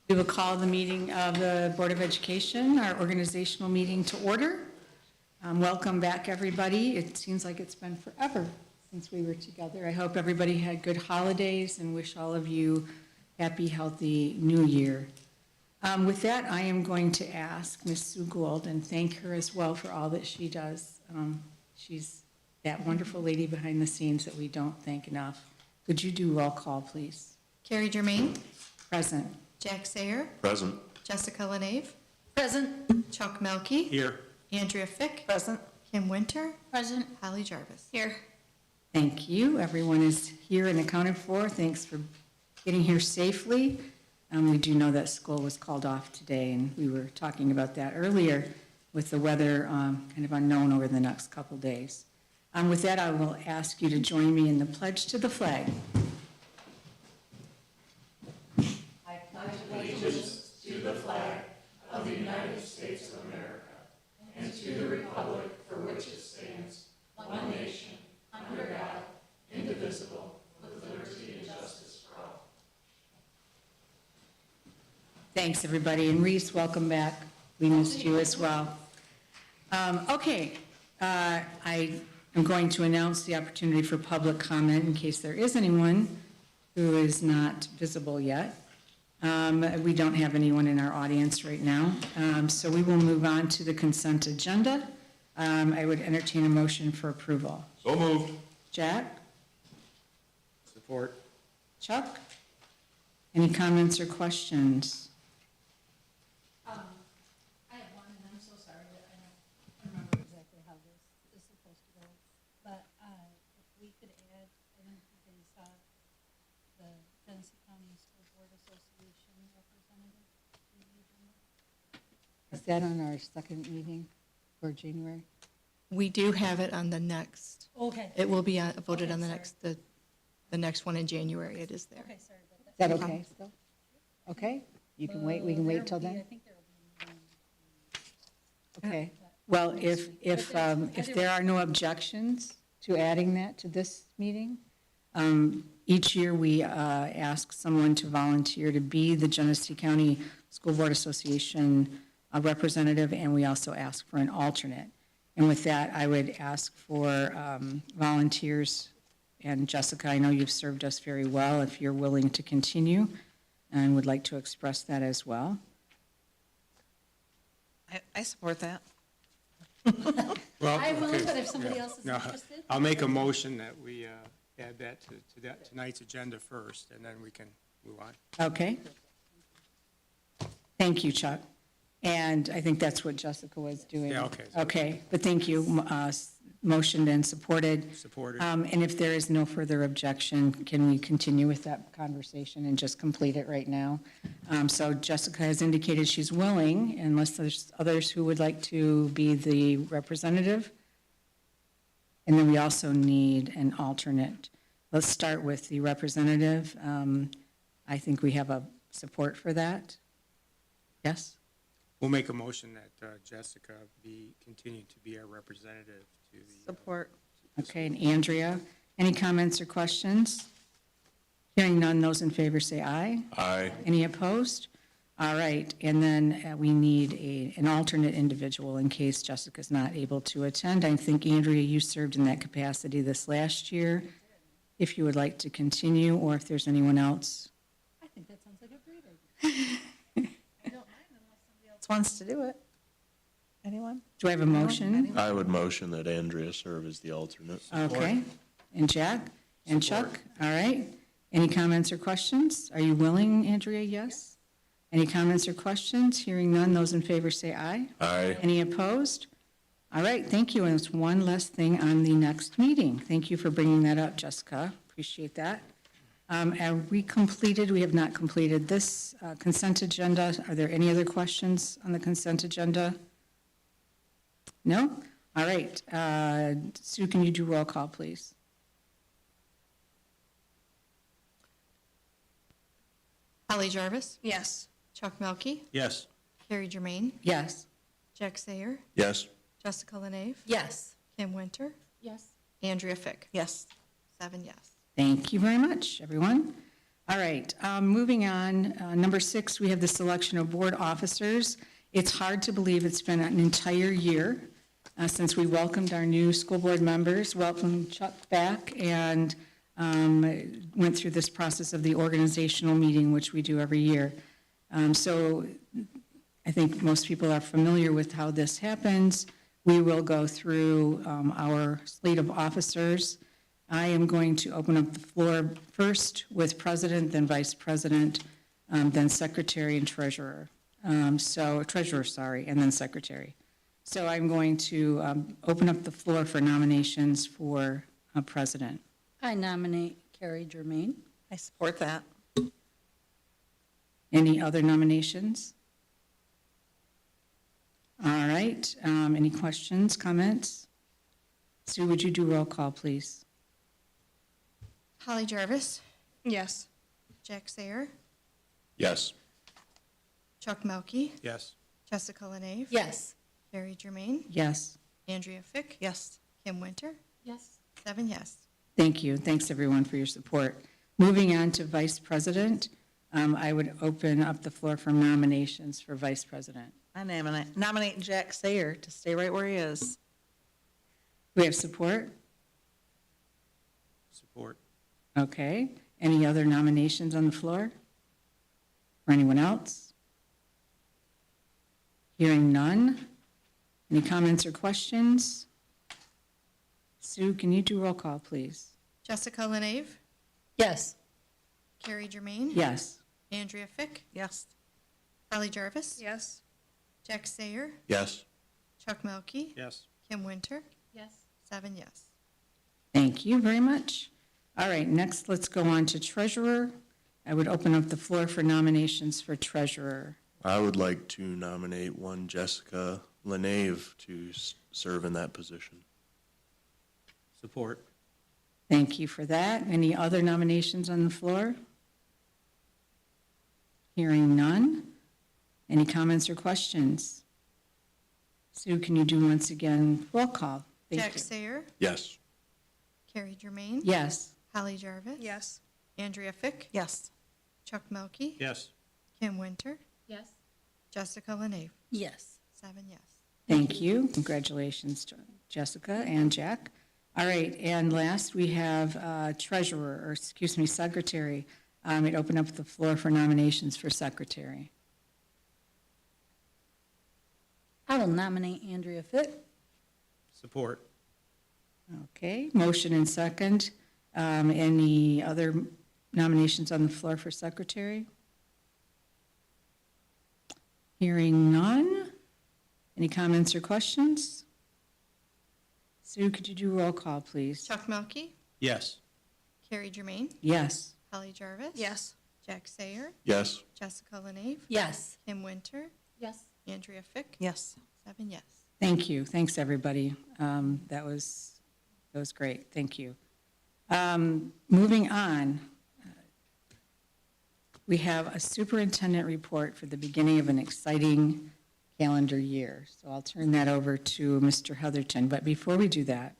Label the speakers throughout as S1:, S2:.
S1: We will call the meeting of the Board of Education, our organizational meeting, to order. Welcome back, everybody. It seems like it's been forever since we were together. I hope everybody had good holidays and wish all of you happy, healthy New Year. With that, I am going to ask Ms. Sue Gould and thank her as well for all that she does. She's that wonderful lady behind the scenes that we don't thank enough. Could you do roll call, please?
S2: Carrie Germain.
S1: Present.
S2: Jack Sayer.
S3: Present.
S2: Jessica LaNave.
S4: Present.
S2: Chuck Melkey.
S3: Here.
S2: Andrea Fick.
S4: Present.
S2: Kim Winter.
S4: Present.
S2: Holly Jarvis.
S4: Here.
S1: Thank you. Everyone is here and accounted for. Thanks for getting here safely. We do know that school was called off today, and we were talking about that earlier with the weather kind of unknown over the next couple days. With that, I will ask you to join me in the pledge to the flag. I pledge allegiance to the flag of the United States of America and to the republic for which it stands, one nation, under God, indivisible, with liberty and justice for all. Thanks, everybody. And Reese, welcome back. We missed you as well. I'm going to announce the opportunity for public comment in case there is anyone who is not visible yet. We don't have anyone in our audience right now, so we will move on to the consent agenda. I would entertain a motion for approval.
S3: So moved.
S1: Jack?
S3: Support.
S1: Chuck? Any comments or questions?
S5: I have one, and I'm so sorry that I don't remember exactly how this is supposed to go. But if we could add, I don't know if you guys saw the Genesee County School Board Association representative in the agenda.
S1: Is that on our second meeting for January?
S2: We do have it on the next.
S5: Okay.
S2: It will be voted
S5: Okay,
S2: on the
S5: sorry.
S2: next, the next one in January. It is there.
S5: Okay, sorry about
S1: Is
S5: that.
S1: that okay still? Okay, you can wait, we can wait till
S5: I
S1: then?
S5: think there will be
S1: Okay, well, if there are no objections to adding that to this meeting, each year we ask someone to volunteer to be the Genesee County School Board Association representative, and we also ask for an alternate. And with that, I would ask for volunteers, and Jessica, I know you've served us very well, if you're willing to continue, and would like to express that as well.
S4: I support that.
S6: Well,
S5: I will,
S6: okay.
S5: but if somebody else is
S6: No,
S5: interested.
S6: I'll make a motion that we add that to tonight's agenda first, and then we can move on.
S1: Okay. Thank you, Chuck. And I think that's what Jessica was doing.
S6: Yeah, okay.
S1: Okay, but thank you. Motioned and supported.
S6: Supported.
S1: And if there is no further objection, can we continue with that conversation and just complete it right now? So Jessica has indicated she's willing, unless there's others who would like to be the representative. And then we also need an alternate. Let's start with the representative. I think we have a support for that. Yes?
S6: We'll make a motion that Jessica continue to be our representative to the.
S4: Support.
S1: Okay, and Andrea, any comments or questions? Hearing none, those in favor say aye.
S3: Aye.
S1: Any opposed? All right, and then we need an alternate individual in case Jessica's not able to attend. I think, Andrea, you served in that capacity this last year. If you would like to continue, or if there's anyone else.
S5: I think that sounds like a great idea.
S4: I don't mind unless somebody else wants to do it. Anyone?
S1: Do I have a motion?
S3: I would motion that Andrea serve as the alternate.
S1: Okay, and Jack and Chuck, all right. Any comments or questions? Are you willing, Andrea? Yes? Any comments or questions? Hearing none, those in favor say aye.
S3: Aye.
S1: Any opposed? All right, thank you. And it's one less thing on the next meeting. Thank you for bringing that up, Jessica. Appreciate that. Have we completed? We have not completed this consent agenda. Are there any other questions on the consent agenda? No? All right. Sue, can you do roll call, please?
S2: Holly Jarvis.
S4: Yes.
S2: Chuck Melkey.
S6: Yes.
S2: Carrie Germain.
S1: Yes.
S2: Jack Sayer.
S3: Yes.
S2: Jessica LaNave.
S4: Yes.
S2: Kim Winter.
S5: Yes.
S2: Andrea Fick.
S4: Yes.
S2: 7 yes.
S1: Thank you very much, everyone. All right, moving on, number 6, we have the selection of board officers. It's hard to believe it's been an entire year since we welcomed our new school board members, welcomed Chuck back, and went through this process of the organizational meeting, which we do every year. So I think most people are familiar with how this happens. We will go through our slate of officers. I am going to open up the floor first with president, then vice president, then secretary and treasurer. Treasurer, and then secretary. So I'm going to open up the floor for nominations for president.
S5: I nominate Carrie Germain.
S4: I support that.
S1: Any other nominations? All right, any questions, comments? Sue, would you do roll call, please?
S2: Holly Jarvis,
S4: Yes.
S2: Jack Sayer,
S3: Yes.
S2: Chuck Melkey,
S6: Yes.
S2: Jessica Lenave,
S5: Yes.
S2: Carrie Germain,
S1: Yes.
S2: Andrea Fick,
S4: Yes.
S2: Kim Winter,
S5: Yes.
S2: 7 yes.
S1: Thank you. Thanks, everyone, for your support. Moving on to vice president, I would open up the floor for nominations for vice president.
S4: I nominate Jack Sayer to stay right where he is.
S1: We have support?
S6: Support.
S1: Okay. Any other nominations on the floor? Or anyone else? Hearing none. Any comments or questions? Sue, can you do roll call, please?
S2: Jessica Lenave,
S5: Yes.
S2: Carrie Germain,
S1: Yes.
S2: Andrea Fick,
S4: Yes.
S2: Holly Jarvis,
S4: Yes.
S2: Jack Sayer,
S3: Yes.
S2: Chuck Melkey,
S6: Yes.
S2: Kim Winter,
S5: Yes.
S2: 7 yes.
S1: Thank you very much. All right, next let's go on to treasurer. I would open up the floor for nominations for treasurer.
S3: I would like to nominate one Jessica Lenave to serve in that position.
S6: Support.
S1: Thank you for that. Any other nominations on the floor? Hearing none. Any comments or questions? Sue, can you do once again roll call? Thank
S2: Jack
S1: you.
S2: Sayer,
S3: Yes.
S2: Carrie Germain,
S1: Yes.
S2: Holly Jarvis,
S4: Yes.
S2: Andrea Fick,
S4: Yes.
S2: Chuck Melkey,
S6: Yes.
S2: Kim Winter,
S5: Yes.
S2: Jessica Lenave,
S5: Yes.
S2: 7 yes.
S1: Thank you. Congratulations to Jessica and Jack. All right, and last we have treasurer, or excuse me, secretary. I'd open up the floor for nominations for secretary.
S5: I will nominate Andrea Fick.
S6: Support.
S1: Okay, motion and second. Any other nominations on the floor for secretary? Hearing none. Any comments or questions? Sue, could you do roll call, please?
S2: Chuck Melkey,
S6: Yes.
S2: Carrie Germain,
S1: Yes.
S2: Holly Jarvis,
S4: Yes.
S2: Jack Sayer,
S3: Yes.
S2: Jessica Lenave,
S5: Yes.
S2: Kim Winter,
S5: Yes.
S2: Andrea Fick,
S4: Yes.
S2: 7 yes.
S1: Thank you. Thanks, everybody. That was great. Thank you. Moving on, we have a superintendent report for the beginning of an exciting calendar year. So I'll turn that over to Mr. Heatherton. But before we do that,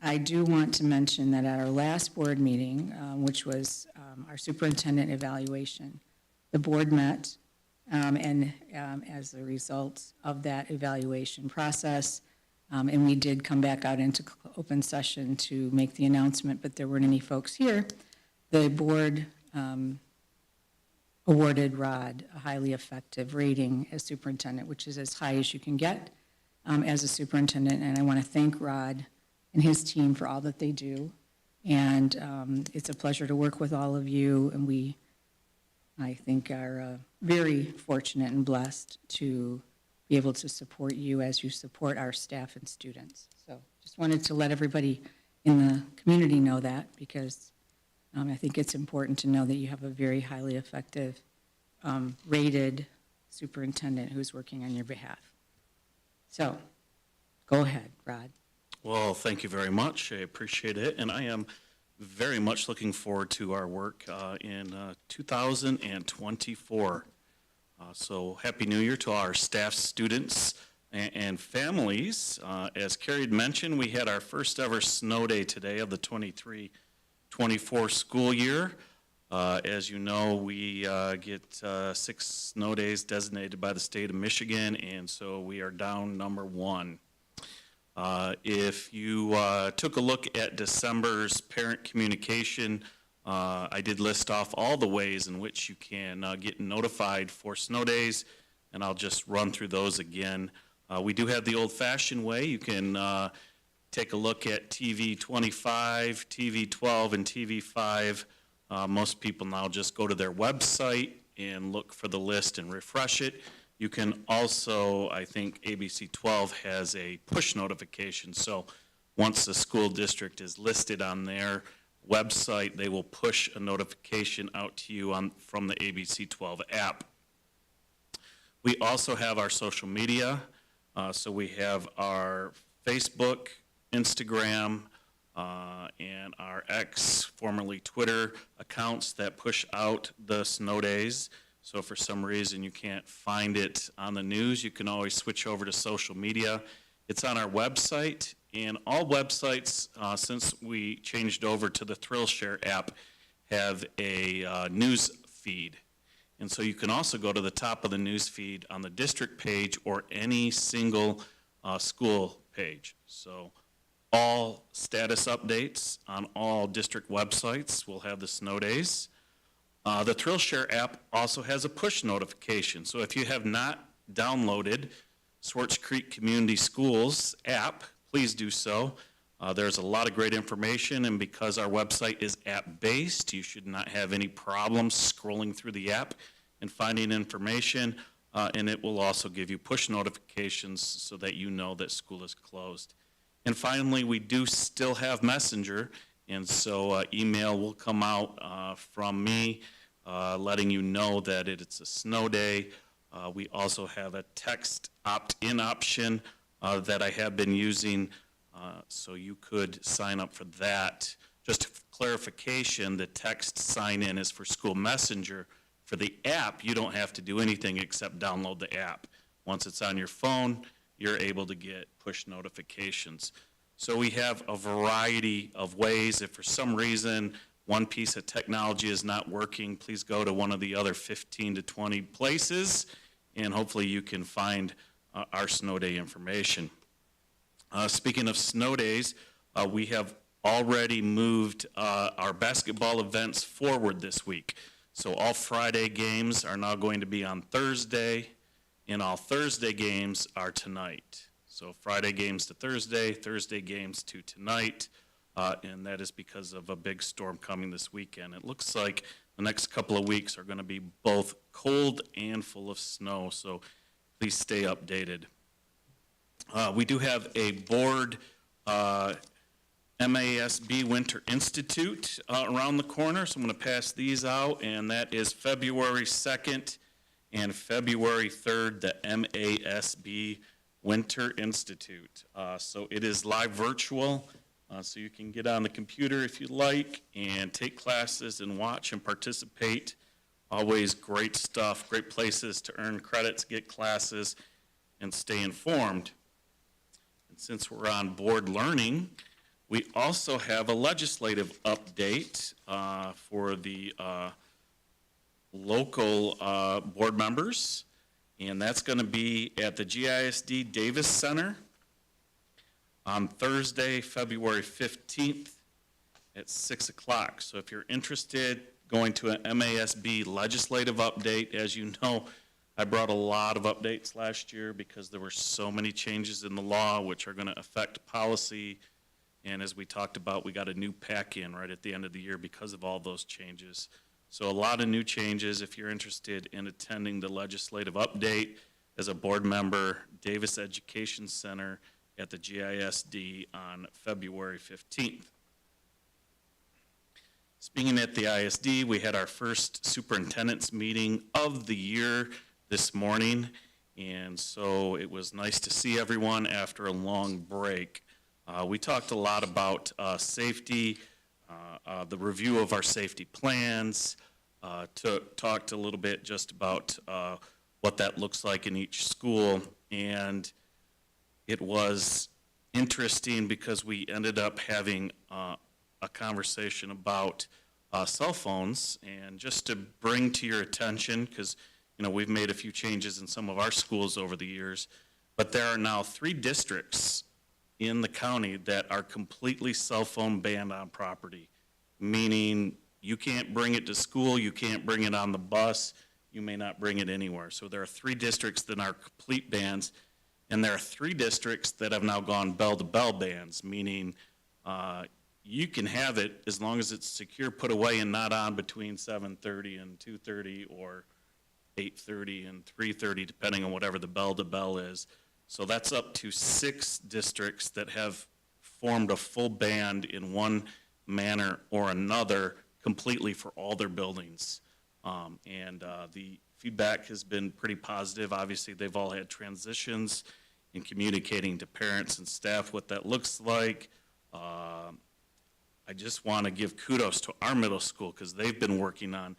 S1: I do want to mention that at our last board meeting, which was our superintendent evaluation, the board met, and as a result of that evaluation process, and we did come back out into open session to make the announcement, but there weren't any folks here. The board awarded Rod a highly effective rating as superintendent, which is as high as you can get as a superintendent. And I want to thank Rod and his team for all that they do. And it's a pleasure to work with all of you. And we, I think, are very fortunate and blessed to be able to support you as you support our staff and students. So just wanted to let everybody in the community know that, because I think it's important to know that you have a very highly effective, rated superintendent who's working on your behalf. So, go ahead, Rod.
S7: Well, thank you very much. I appreciate it. And I am very much looking forward to our work in 2024. So happy New Year to all our staff, students, and families. As Carrie had mentioned, we had our first ever snow day today of the 23-24 school year. As you know, we get 6 snow days designated by the state of Michigan, and so we are down number 1. If you took a look at December's parent communication, I did list off all the ways in which you can get notified for snow days, and I'll just run through those again. We do have the old-fashioned way. You can take a look at TV 25, TV 12, and TV 5. Most people now just go to their website and look for the list and refresh it. You can also, I think ABC 12 has a push notification, so once the school district is listed on their website, they will push a notification out to you from the ABC 12 app. We also have our social media, so we have our Facebook, Instagram, and our X, formerly Twitter, accounts that push out the snow days. So if for some reason you can't find it on the news, you can always switch over to social media. It's on our website, and all websites, since we changed over to the ThrillShare app, have a news feed. And so you can also go to the top of the news feed on the district page or any single school page. So all status updates on all district websites will have the snow days. The ThrillShare app also has a push notification. So if you have not downloaded Swartz Creek Community Schools app, please do so. There's a lot of great information, and because our website is app-based, you should not have any problems scrolling through the app and finding information, and it will also give you push notifications so that you know that school is closed. And finally, we do still have Messenger, and so email will come out from me letting you know that it's a snow day. We also have a text opt-in option that I have been using, so you could sign up for that. Just for clarification, the text sign-in is for School Messenger. For the app, you don't have to do anything except download the app. Once it's on your phone, you're able to get push notifications. So we have a variety of ways. If for some reason one piece of technology is not working, please go to one of the other 15 to 20 places, and hopefully you can find our snow day information. Speaking of snow days, we have already moved our basketball events forward this week. So all Friday games are now going to be on Thursday, and all Thursday games are tonight. So Friday games to Thursday, Thursday games to tonight, and that is because of a big storm coming this weekend. It looks like the next couple of weeks are going to be both cold and full of snow, so please stay updated. We do have a board MASB Winter Institute around the corner, so I'm going to pass these out, and that is February 2nd and February 3rd, the MASB Winter Institute. So it is live virtual, so you can get on the computer if you like and take classes and watch and participate. Always great stuff, great places to earn credits, get classes, and stay informed. And since we're on board learning, we also have a legislative update for the local board members, and that's going to be at the GISD Davis Center on Thursday, February 15th at 6 o'clock. So if you're interested, going to an MASB legislative update, as you know, I brought a lot of updates last year because there were so many changes in the law which are going to affect policy. And as we talked about, we got a new pack in right at the end of the year because of all those changes. So a lot of new changes. If you're interested in attending the legislative update as a board member, Davis Education Center at the GISD on February 15th. Speaking at the ISD, we had our first superintendent's meeting of the year this morning. And so it was nice to see everyone after a long break. We talked a lot about safety, the review of our safety plans, talked a little bit just about what that looks like in each school, and it was interesting because we ended up having a conversation about cell phones. And just to bring to your attention, because, we've made a few changes in some of our schools over the years, but there are now 3 districts in the county that are completely cell phone banned on property, meaning you can't bring it to school, you can't bring it on the bus, you may not bring it anywhere. So there are 3 districts that are complete bans, and there are 3 districts that have now gone bell-to-bell bans, meaning you can have it as long as it's secure, put away, and not on between 7:30 and 2:30 or 8:30 and 3:30, depending on whatever the bell-to-bell is. So that's up to 6 districts that have formed a full ban in one manner or another completely for all their buildings. The feedback has been pretty positive. Obviously, they've all had transitions in communicating to parents and staff what that looks like. I just want to give kudos to our middle school because they've been working on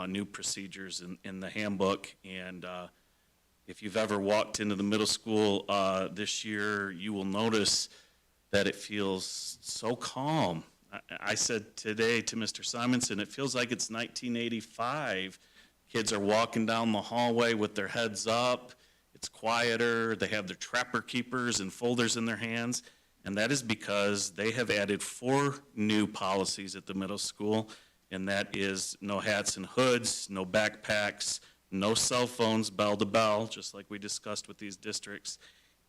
S7: new procedures in the handbook. And if you've ever walked into the middle school this year, you will notice that it feels so calm. I said today to Mr. Simonson, it feels like it's 1985. Kids are walking down the hallway with their heads up. It's quieter. They have their trapper keepers and folders in their hands. And that is because they have added 4 new policies at the middle school, and that is no hats and hoods, no backpacks, no cell phones bell to bell, just like we discussed with these districts,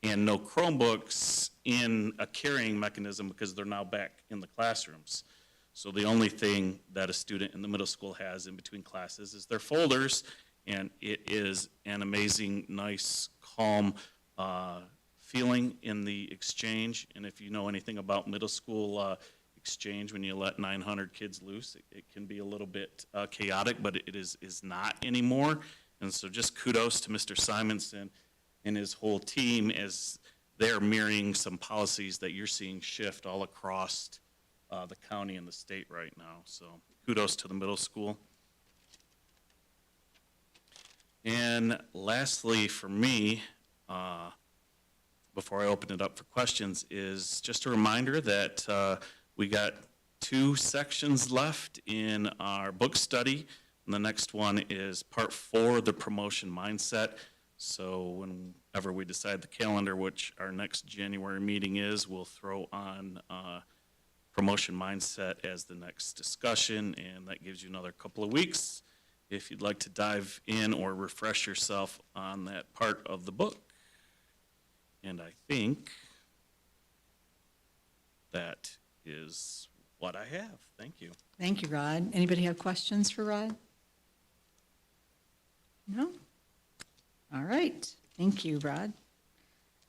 S7: and no Chromebooks in a carrying mechanism because they're now back in the classrooms. So the only thing that a student in the middle school has in between classes is their folders, and it is an amazing, nice, calm feeling in the exchange. And if you know anything about middle school exchange, when you let 900 kids loose, it can be a little bit chaotic, but it is not anymore. And so just kudos to Mr. Simonson and his whole team as they're mirroring some policies that you're seeing shift all across the county and the state right now. So kudos to the middle school. And lastly, for me, before I open it up for questions, is just a reminder that we got 2 sections left in our book study. And the next one is part 4, the promotion mindset. So whenever we decide the calendar, which our next January meeting is, we'll throw on promotion mindset as the next discussion, and that gives you another couple of weeks if you'd like to dive in or refresh yourself on that part of the book. And I think that is what I have. Thank you.
S1: Thank you, Rod. Anybody have questions for Rod? No? All right. Thank you, Rod.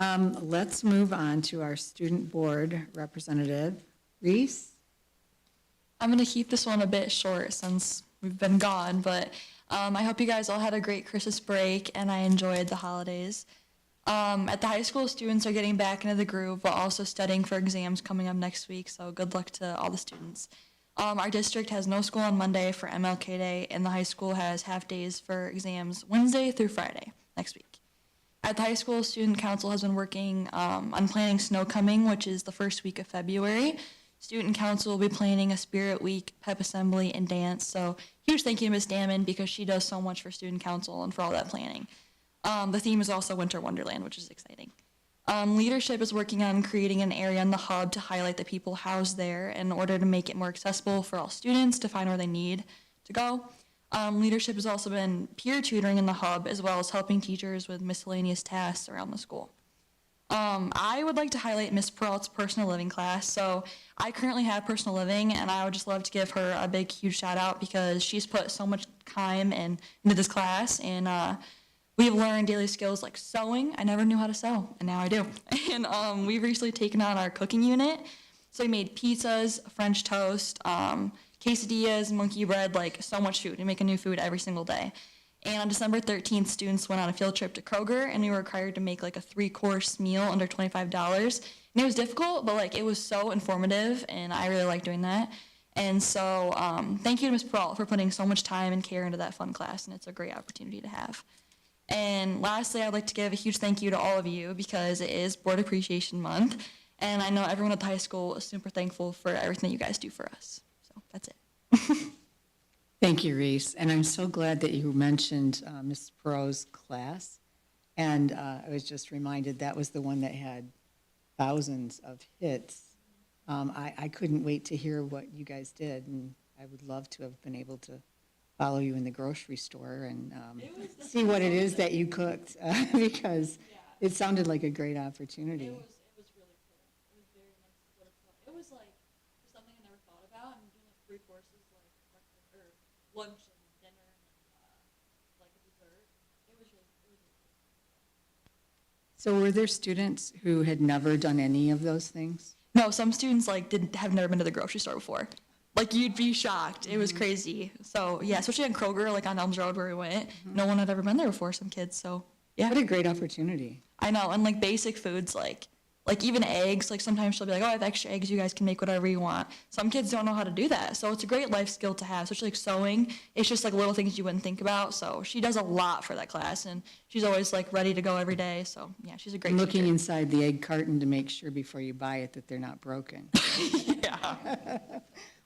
S1: Let's move on to our student board representative, Reese.
S8: I'm going to keep this one a bit short since we've been gone, but I hope you guys all had a great Christmas break and I enjoyed the holidays. At the high school, students are getting back into the groove while also studying for exams coming up next week, so good luck to all the students. Our district has no school on Monday for MLK Day, and the high school has half days for exams Wednesday through Friday next week. At the high school, student council has been working on planning snow coming, which is the first week of February. Student council will be planning a spirit week, pep assembly, and dance, so huge thank you to Ms. Damon because she does so much for student council and for all that planning. The theme is also Winter Wonderland, which is exciting. Leadership is working on creating an area in the hub to highlight the people housed there in order to make it more accessible for all students to find where they need to go. Leadership has also been peer tutoring in the hub as well as helping teachers with miscellaneous tasks around the school. I would like to highlight Ms. Peralt's personal living class. So I currently have personal living, and I would just love to give her a big, huge shout out because she's put so much time into this class, and we've learned daily skills like sewing. I never knew how to sew, and now I do. And we've recently taken on our cooking unit. So we made pizzas, French toast, quesadillas, monkey bread, like so much food. We make a new food every single day. And on December 13th, students went on a field trip to Kroger, and we were required to make like a 3-course meal under $25. And it was difficult, but like it was so informative, and I really like doing that. And so thank you to Ms. Peralt for putting so much time and care into that fun class, and it's a great opportunity to have. And lastly, I'd like to give a huge thank you to all of you because it is Board Appreciation Month, and I know everyone at the high school is super thankful for everything that you guys do for us. So that's it.
S1: Thank you, Reese. And I'm so glad that you mentioned Ms. Perot's class. And I was just reminded that was the one that had thousands of hits. I couldn't wait to hear what you guys did, and I would love to have been able to follow you in the grocery store and see what it is that you cooked, because it sounded like a great opportunity.
S8: It was really cool. It was very nice to go to club. It was like something I never thought about. I'm doing like 3 courses, like breakfast or lunch and dinner and like a dessert. It was really cool.
S1: So were there students who had never done any of those things?
S8: No, some students like have never been to the grocery store before. Like you'd be shocked. It was crazy. So yeah, especially in Kroger, like on Elms Road where we went, no one had ever been there before. Some kids. So yeah,
S1: What a great opportunity.
S8: I know. And like basic foods, like even eggs. Like sometimes she'll be like, "Oh, I have extra eggs. You guys can make whatever you want." Some kids don't know how to do that, so it's a great life skill to have. Especially like sewing. It's just like little things you wouldn't think about. So she does a lot for that class, and she's always like ready to go every day. So yeah, she's a great
S1: And looking
S8: teacher.
S1: inside the egg carton to make sure before you buy it that they're not broken.
S8: Yeah.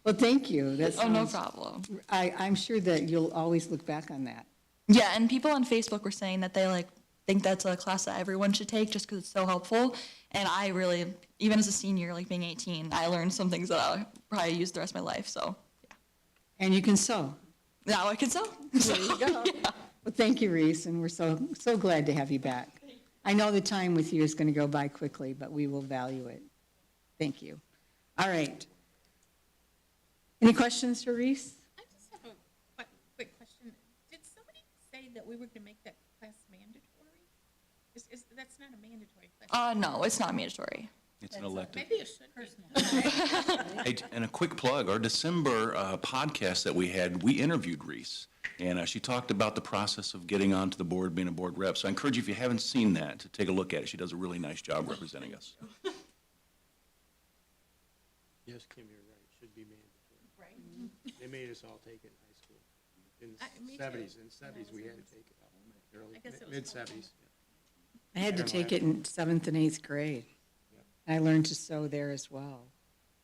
S1: Well, thank you. That
S8: Oh, no
S1: sounds-
S8: problem.
S1: I'm sure that you'll always look back on that.
S8: Yeah, and people on Facebook were saying that they like think that's a class that everyone should take just because it's so helpful. And I really, even as a senior, like being 18, I learned some things that I'll probably use the rest of my life. So
S1: And you can sew.
S8: now I can sew.
S1: There you go. Well, thank you, Reese, and we're so glad to have you back. I know the time with you is going to go by quickly, but we will value it. Thank you. All right. Any questions for Reese?
S9: I just have a quick question. Did somebody say that we were going to make that class mandatory? That's not a mandatory class.
S8: No, it's not mandatory.
S10: It's an elective.
S9: Maybe it should be.
S10: Hey, and a quick plug, our December podcast that we had, we interviewed Reese, and she talked about the process of getting onto the board, being a board rep. So I encourage you, if you haven't seen that, to take a look at it. She does a really nice job representing us.
S6: Yes, Kim, you're right, it should be mandatory.
S9: Right.
S6: They made us all take it in high school. In
S9: Me
S6: the
S9: too.
S6: seventies, we had to take it,
S9: I guess it was
S6: mid-seventies.
S1: I had to take it in 7th and 8th grade. I learned to sew there as well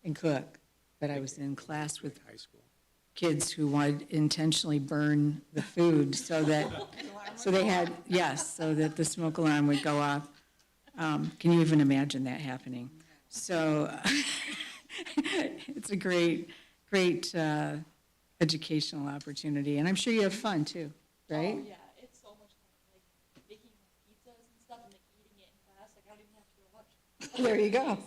S1: and cook, but I was in class with
S6: High school.
S1: kids who wanted to intentionally burn the food so that the smoke alarm would go off. Can you even imagine that happening? So it's a great educational opportunity, and I'm sure you have fun too, right?
S8: Oh, yeah, it's so much fun. Like making pizzas and stuff and like eating it in class. Like I don't even have to go to lunch.
S1: There you go.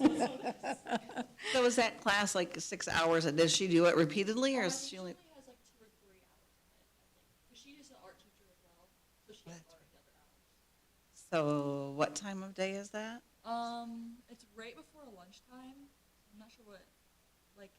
S4: So was that class like 6 hours, and does she do it repeatedly, or is she only?
S8: Usually has like 2 or 3 hours in it, I think. Because she is an art teacher as well, so she does art the other hours.
S4: So what time of day is that?
S8: It's right before lunchtime. I'm not sure what, like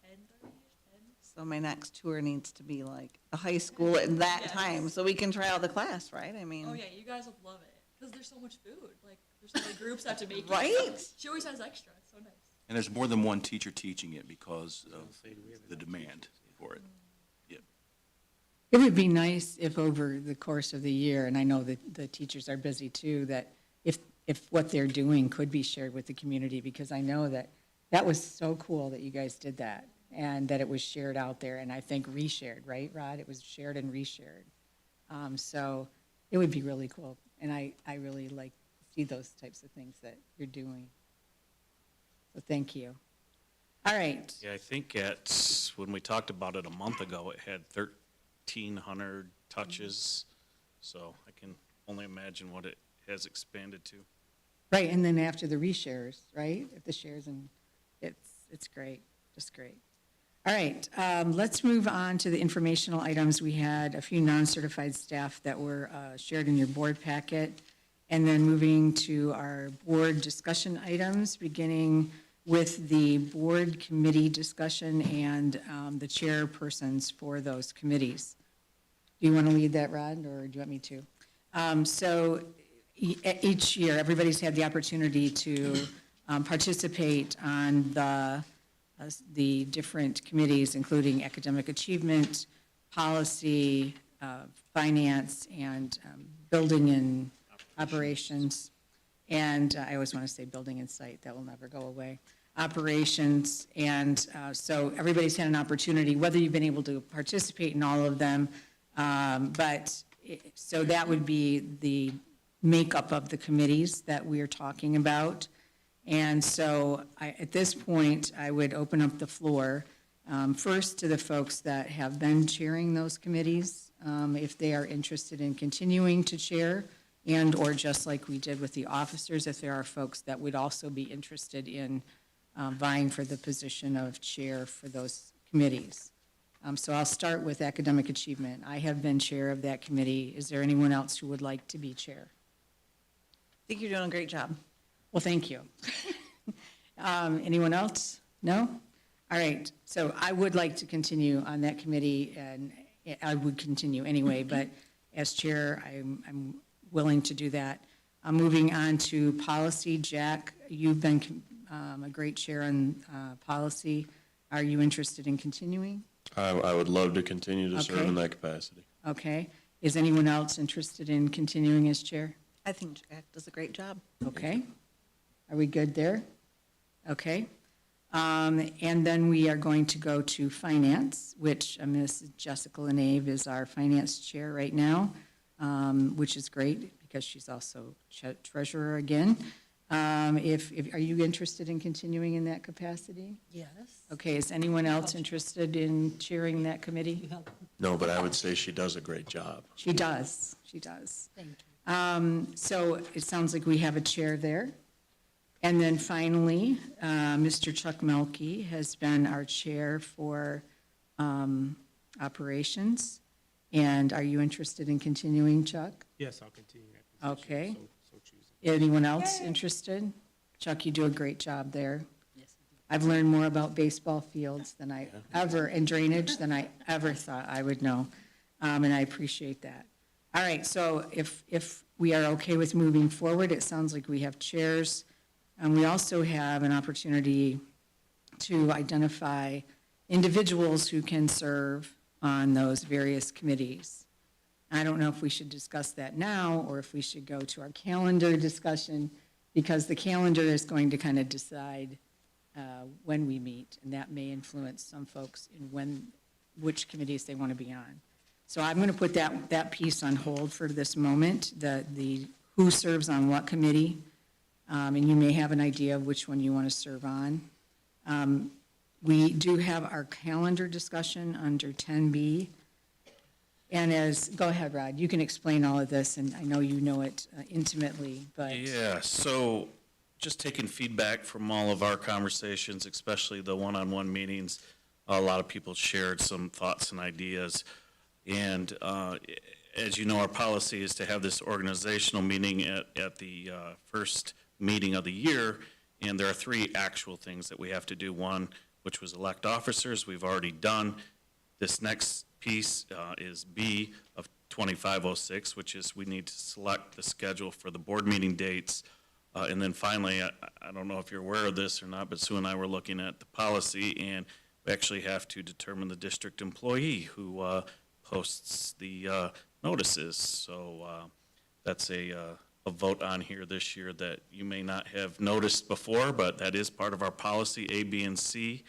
S8: 10:30ish, 10.
S4: So my next tour needs to be like a high school at that
S8: Yes.
S4: time, so we can try out the class, right? I mean,
S8: Oh yeah, you guys will love it because there's so much food. Like there's so many groups that have to make it.
S4: Right?
S8: She always has extra. It's so nice.
S10: And there's more than one teacher teaching it because of
S6: Say, do we have
S10: the
S6: enough
S10: demand
S6: teachers?
S10: for it.
S1: It would be nice if over the course of the year, and I know that the teachers are busy too, that if what they're doing could be shared with the community, because I know that was so cool that you guys did that, and that it was shared out there, and I think reshared, right, Rod? It was shared and reshared. So it would be really cool, and I really like to see those types of things that you're doing. So thank you. All right.
S7: Yeah, I think when we talked about it a month ago, it had 1,300 touches. So I can only imagine what it has expanded to.
S1: Right, and then after the reshares, right? If the shares, and it's great, just great. All right, let's move on to the informational items. We had a few non-certified staff that were shared in your board packet, and then moving to our board discussion items, beginning with the board committee discussion and the chairpersons for those committees. Do you want to lead that, Rod, or do you want me to? So each year, everybody's had the opportunity to participate on the different committees, including academic achievement, policy, finance, and building and operations. And I always want to say building and site, that will never go away. operations, and so everybody's had an opportunity, whether you've been able to participate in all of them, so that would be the makeup of the committees that we are talking about. And so at this point, I would open up the floor first to the folks that have been chairing those committees, if they are interested in continuing to chair, and/or just like we did with the officers, if there are folks that would also be interested in vying for the position of chair for those committees. So I'll start with academic achievement. I have been chair of that committee. Is there anyone else who would like to be chair?
S4: I think you're doing a great job.
S1: Well, thank you. Anyone else? No? All right, so I would like to continue on that committee, and I would continue anyway, but as chair, I'm willing to do that. Moving on to policy, Jack, you've been a great chair on policy. Are you interested in continuing?
S3: I would love to continue to serve
S1: Okay.
S3: in that capacity.
S1: Okay. Is anyone else interested in continuing as chair?
S4: I think Jack does a great job.
S1: Okay. Are we good there? Okay. And then we are going to go to finance, which Ms. Jessica Lenave is our finance chair right now, which is great because she's also treasurer again. Are you interested in continuing in that capacity?
S5: Yes.
S1: Okay, is anyone else interested in chairing that committee?
S3: No, but I would say she does a great job.
S1: She does, she does.
S5: Thank you.
S1: So it sounds like we have a chair there. And then finally, Mr. Chuck Melke has been our chair for operations. And are you interested in continuing, Chuck?
S6: Yes, I'll continue that position.
S1: Okay.
S6: So choosing.
S1: Anyone else interested? Chuck, you do a great job there. I've learned more about baseball fields than I ever, and drainage, than I ever thought I would know. And I appreciate that. All right, so if we are okay with moving forward, it sounds like we have chairs. And we also have an opportunity to identify individuals who can serve on those various committees. I don't know if we should discuss that now or if we should go to our calendar discussion, because the calendar is going to kind of decide when we meet, and that may influence some folks in which committees they want to be on. So I'm going to put that piece on hold for this moment, the who serves on what committee, and you may have an idea of which one you want to serve on. We do have our calendar discussion under 10B. And go ahead, Rod, you can explain all of this, and I know you know it intimately, but.
S7: Yeah, so just taking feedback from all of our conversations, especially the one-on-one meetings, a lot of people shared some thoughts and ideas. And as you know, our policy is to have this organizational meeting at the first meeting of the year, and there are 3 actual things that we have to do. One, which was elect officers, we've already done. This next piece is B of 2506, which is we need to select the schedule for the board meeting dates. And then finally, I don't know if you're aware of this or not, but Sue and I were looking at the policy, and we actually have to determine the district employee who posts the notices. So that's a vote on here this year that you may not have noticed before, but that is part of our policy, A, B, and C.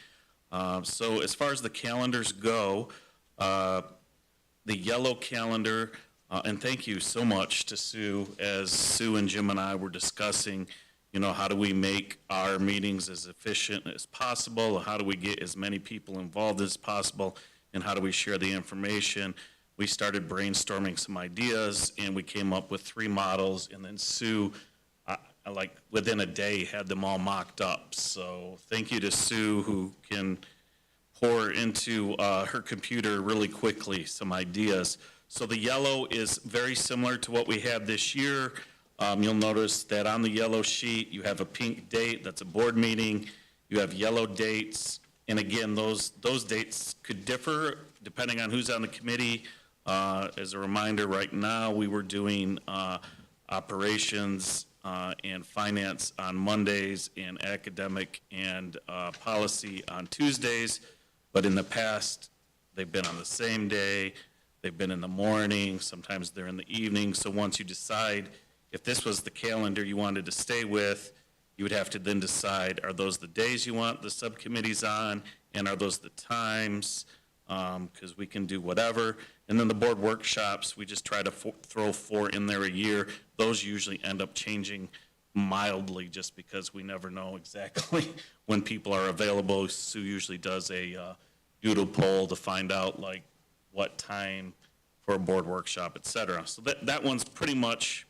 S7: So as far as the calendars go, the yellow calendar, and thank you so much to Sue, as Sue and Jim and I were discussing, how do we make our meetings as efficient as possible? How do we get as many people involved as possible? And how do we share the information? We started brainstorming some ideas, and we came up with 3 models, and then Sue, like within a day, had them all mocked up. So thank you to Sue, who can pour into her computer really quickly some ideas. So the yellow is very similar to what we had this year. You'll notice that on the yellow sheet, you have a pink date, that's a board meeting. You have yellow dates, and again, those dates could differ depending on who's on the committee. As a reminder, right now, we were doing operations and finance on Mondays and academic and policy on Tuesdays, but in the past, they've been on the same day, they've been in the morning, sometimes they're in the evening. So once you decide if this was the calendar you wanted to stay with, You would have to then decide, are those the days you want the subcommittees on, and are those the times? Because we can do whatever. And then the board workshops, we just try to throw 4 in there a year. Those usually end up changing mildly just because we never know exactly when people are available. Sue usually does a doodle poll to find out like what time for a board workshop, et cetera. So that one's pretty much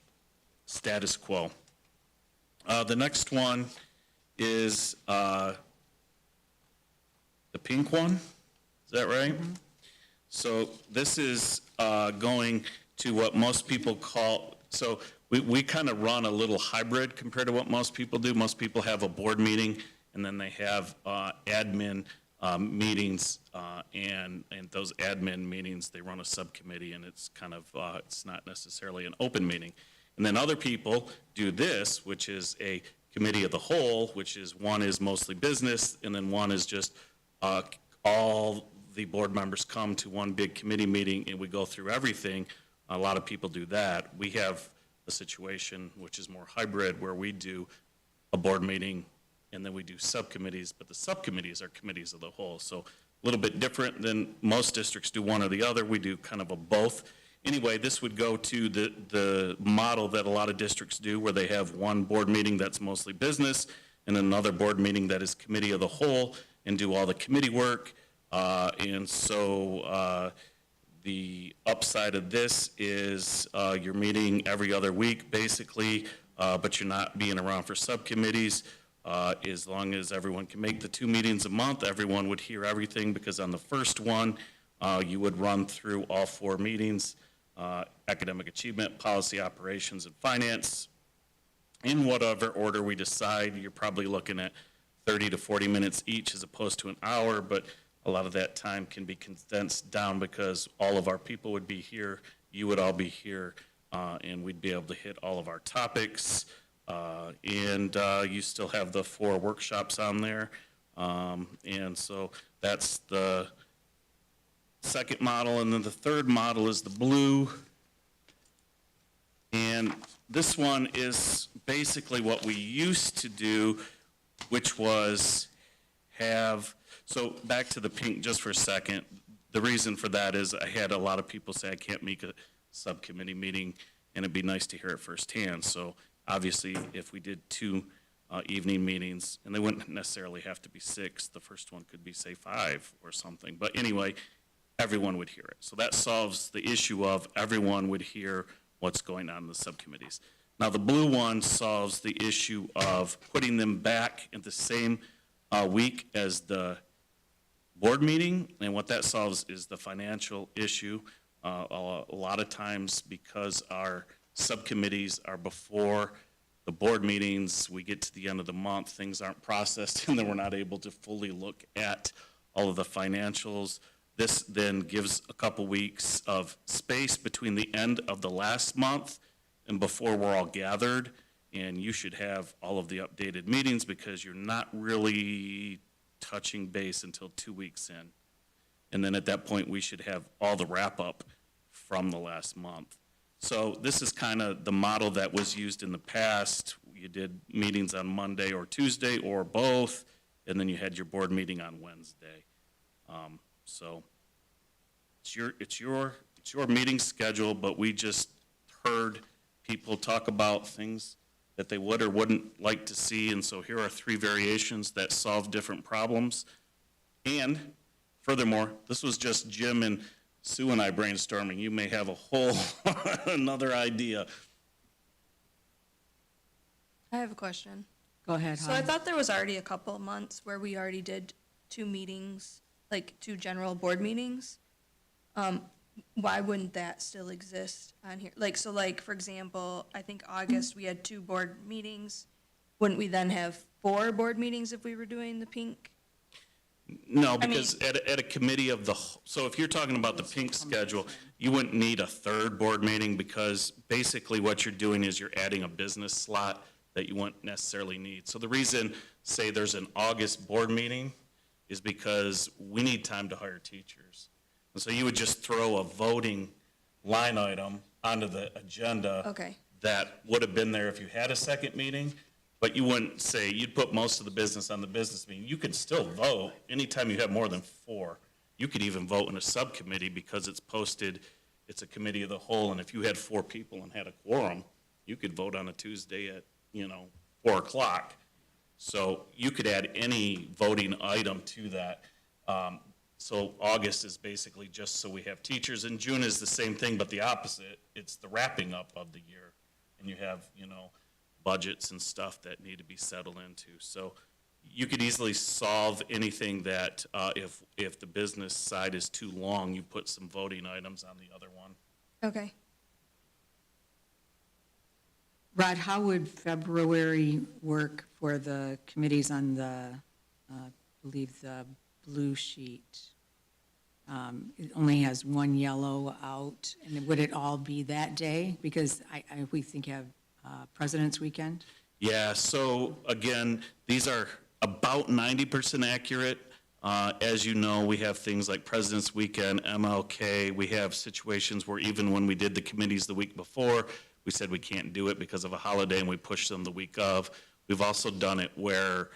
S7: status quo. The next one is the pink one. Is that right? Mm-hmm. So this is going to what most people call, so we kind of run a little hybrid compared to what most people do. Most people have a board meeting, and then they have admin meetings, and those admin meetings, they run a subcommittee, and it's kind of, it's not necessarily an open meeting. And then other people do this, which is a committee of the whole, which is one is mostly business, and then one is just all the board members come to one big committee meeting and we go through everything. A lot of people do that. We have a situation which is more hybrid where we do a board meeting and then we do subcommittees, but the subcommittees are committees of the whole. So a little bit different than most districts do one or the other. We do kind of a both. Anyway, this would go to the model that a lot of districts do where they have one board meeting that's mostly business and another board meeting that is committee of the whole and do all the committee work. And so the upside of this is you're meeting every other week, basically, but you're not being around for subcommittees. As long as everyone can make the 2 meetings a month, everyone would hear everything, because on the first one, you would run through all 4 meetings, academic achievement, policy, operations, and finance. In whatever order we decide, you're probably looking at 30 to 40 minutes each as opposed to an hour, but a lot of that time can be condensed down because all of our people would be here, you would all be here, and we'd be able to hit all of our topics. And you still have the 4 workshops on there. And so that's the second model. And then the third model is the blue. And this one is basically what we used to do, which was have, so back to the pink just for a second. The reason for that is I had a lot of people say I can't make a subcommittee meeting, and it'd be nice to hear it firsthand. So obviously, if we did 2 evening meetings, and they wouldn't necessarily have to be 6, the first one could be, say, 5 or something. But anyway, everyone would hear it. So that solves the issue of everyone would hear what's going on in the subcommittees. Now, the blue one solves the issue of putting them back at the same week as the board meeting, and what that solves is the financial issue. A lot of times, because our subcommittees are before the board meetings, we get to the end of the month, things aren't processed, and then we're not able to fully look at all of the financials. This then gives a couple weeks of space between the end of the last month and before we're all gathered, and you should have all of the updated meetings because you're not really touching base until 2 weeks in. And then at that point, we should have all the wrap-up from the last month. So this is kind of the model that was used in the past. You did meetings on Monday or Tuesday or both, and then you had your board meeting on Wednesday. So it's your meeting schedule, but we just heard people talk about things that they would or wouldn't like to see, and so here are 3 variations that solve different problems. And furthermore, this was just Jim and Sue and I brainstorming. You may have a whole another idea.
S11: I have a question.
S1: Go ahead,
S11: So I
S1: Han.
S11: thought there was already a couple of months where we already did 2 meetings, like 2 general board meetings. Why wouldn't that still exist on here? Like, so like, for example, I think August, we had 2 board meetings. Wouldn't we then have 4 board meetings if we were doing the pink?
S7: No, because at a committee of the, so if you're talking about the pink schedule, you wouldn't need a 3rd board meeting because basically what you're doing is you're adding a business slot that you wouldn't necessarily need. So the reason, say there's an August board meeting is because we need time to hire teachers. And so you would just throw a voting line item onto the agenda.
S11: Okay.
S7: That would have been there if you had a second meeting, But you wouldn't say, you'd put most of the business on the business meeting. You could still vote anytime you have more than 4. You could even vote in a subcommittee because it's posted, it's a committee of the whole, and if you had 4 people and had a quorum, you could vote on a Tuesday at, 4 o'clock. So you could add any voting item to that. So August is basically just so we have teachers, and June is the same thing, but the opposite. It's the wrapping up of the year, and you have, budgets and stuff that need to be settled into. So you could easily solve anything that, if the business side is too long, you put some voting items on the other one.
S11: Okay.
S1: Rod, how would February work for the committees on the, I believe, the blue sheet? It only has one yellow out, and would it all be that day? Because we think you have President's Weekend?
S7: Yeah, so again, these are about 90% accurate. As you know, we have things like President's Weekend, MLK. We have situations where even when we did the committees the week before, we said we can't do it because of a holiday, and we pushed them the week of. We've also done it where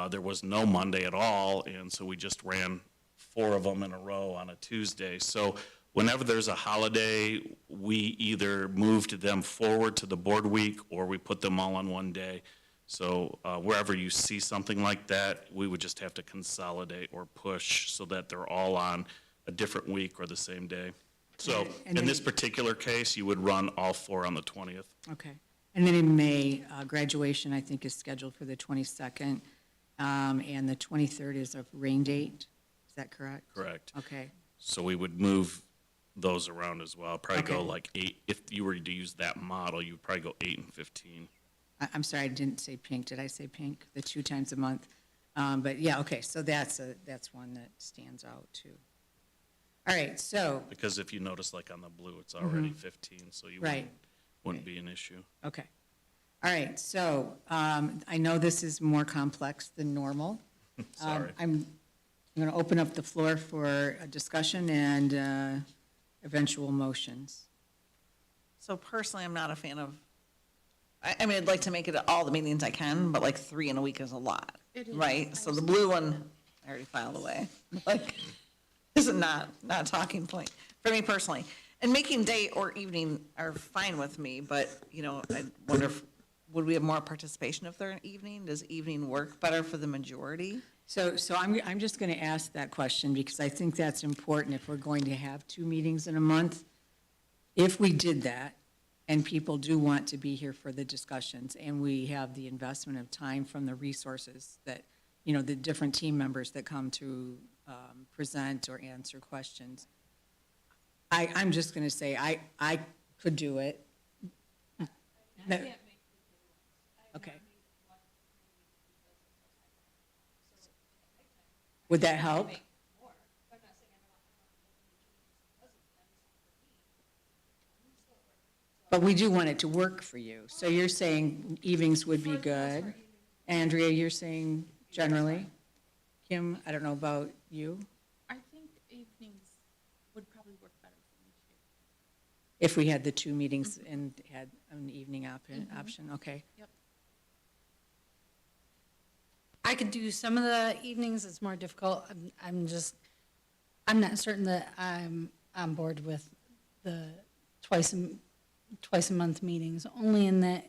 S7: there was no Monday at all, and so we just ran 4 of them in a row on a Tuesday. So whenever there's a holiday, we either moved them forward to the board week or we put them all on one day. So wherever you see something like that, we would just have to consolidate or push so that they're all on a different week or the same day. So
S1: And
S7: in
S1: then-
S7: this particular case, you would run all 4 on the 20th.
S1: Okay. And then in May, graduation, I think, is scheduled for the 22nd, and the 23rd is a rain date. Is that correct?
S7: Correct.
S1: Okay.
S7: So we would move those around as well. Probably go
S1: Okay.
S7: like 8, if you were to use that model, you would probably go 8 and 15.
S1: I'm sorry, I didn't say pink. Did I say pink? The 2 times a month? But yeah, okay, so that's one that stands out too. All right, so,
S7: Because if you notice, like on the blue, it's already 15, so you
S1: Right.
S7: wouldn't be an issue.
S1: okay. All right, so I know this is more complex than normal.
S7: Sorry.
S1: I'm going to open up the floor for a discussion and eventual motions.
S4: So personally, I'm not a fan of, I mean, I'd like to make it at all the meetings I can, but like 3 in a week is a lot,
S9: It is.
S4: right? So the blue one, I already filed away. Like, is not a talking point for me personally. And making day or evening are fine with me, but, I wonder if, would we have more participation if they're an evening? Does evening work better for the majority?
S1: So I'm just going to ask that question because I think that's important if we're going to have 2 meetings in a month. If we did that, and people do want to be here for the discussions, and we have the investment of time from the resources that, the different team members that come to present or answer questions, I'm just going to say I could do it. No. Okay. Would that help? But we do want it to work for you. So you're saying evenings would be good. Andrea, you're saying generally? Kim, I don't know about you,
S9: I think evenings would probably work better for me too.
S1: if we had the 2 meetings and had an evening option, okay?
S9: Yep.
S5: I could do some of the evenings, it's more difficult. I'm not certain that I'm on board with the twice a month meetings, only in that,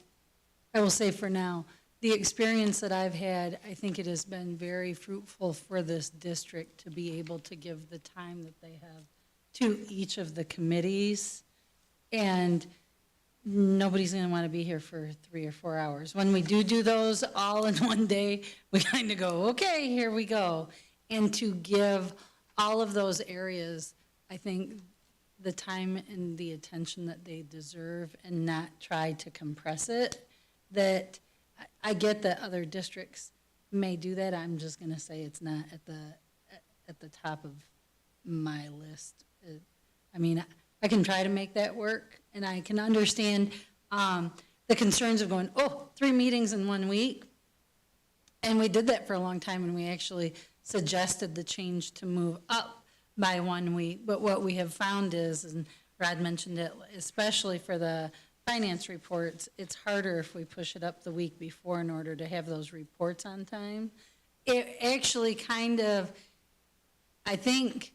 S5: I will say for now, the experience that I've had, I think it has been very fruitful for this district to be able to give the time that they have to each of the committees. And nobody's going to want to be here for 3 or 4 hours. When we do those all in one day, we kind of go, okay, here we go. And to give all of those areas, I think, the time and the attention that they deserve and not try to compress it, that I get that other districts may do that. I'm just going to say it's not at the top of my list. I mean, I can try to make that work, and I can understand the concerns of going, 3 meetings in 1 week. And we did that for a long time, and we actually suggested the change to move up by 1 week. But what we have found is, and Rod mentioned it, especially for the finance reports, it's harder if we push it up the week before in order to have those reports on time. It actually kind of, I think,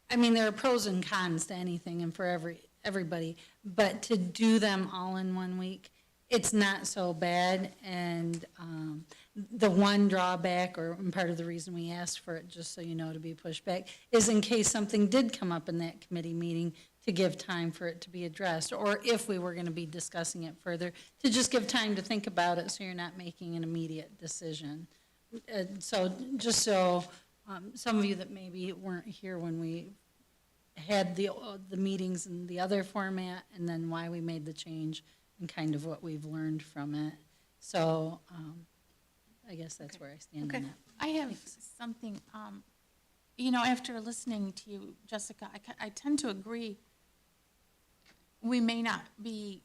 S5: I mean, there are pros and cons to anything and for everybody, but to do them all in 1 week, it's not so bad. And the one drawback, or part of the reason we asked for it, just so you know, to be pushed back, is in case something did come up in that committee meeting, to give time for it to be addressed, or if we were going to be discussing it further, to just give time to think about it so you're not making an immediate decision. So just so some of you that maybe weren't here when we had the meetings in the other format, and then why we made the change and kind of what we've learned from it. So I guess that's where I stand on that.
S9: I have something, after listening to you, Jessica, I tend to agree. We may not be,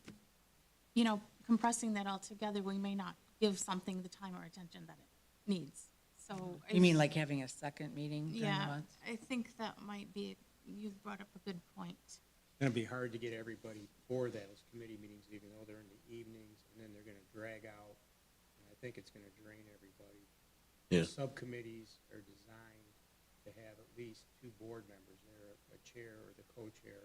S9: compressing that all together. We may not give something the time or attention that it needs. So
S12: You mean like having a second meeting during the
S9: yeah,
S12: month?
S9: I think that might be, you've brought up a good point.
S6: It's gonna be hard to get everybody for those committee meetings, even though they're in the evenings, and then they're gonna drag out, and I think it's gonna drain everybody.
S3: Yeah.
S6: Subcommittees are designed to have at least 2 board members there, a chair or the co-chair,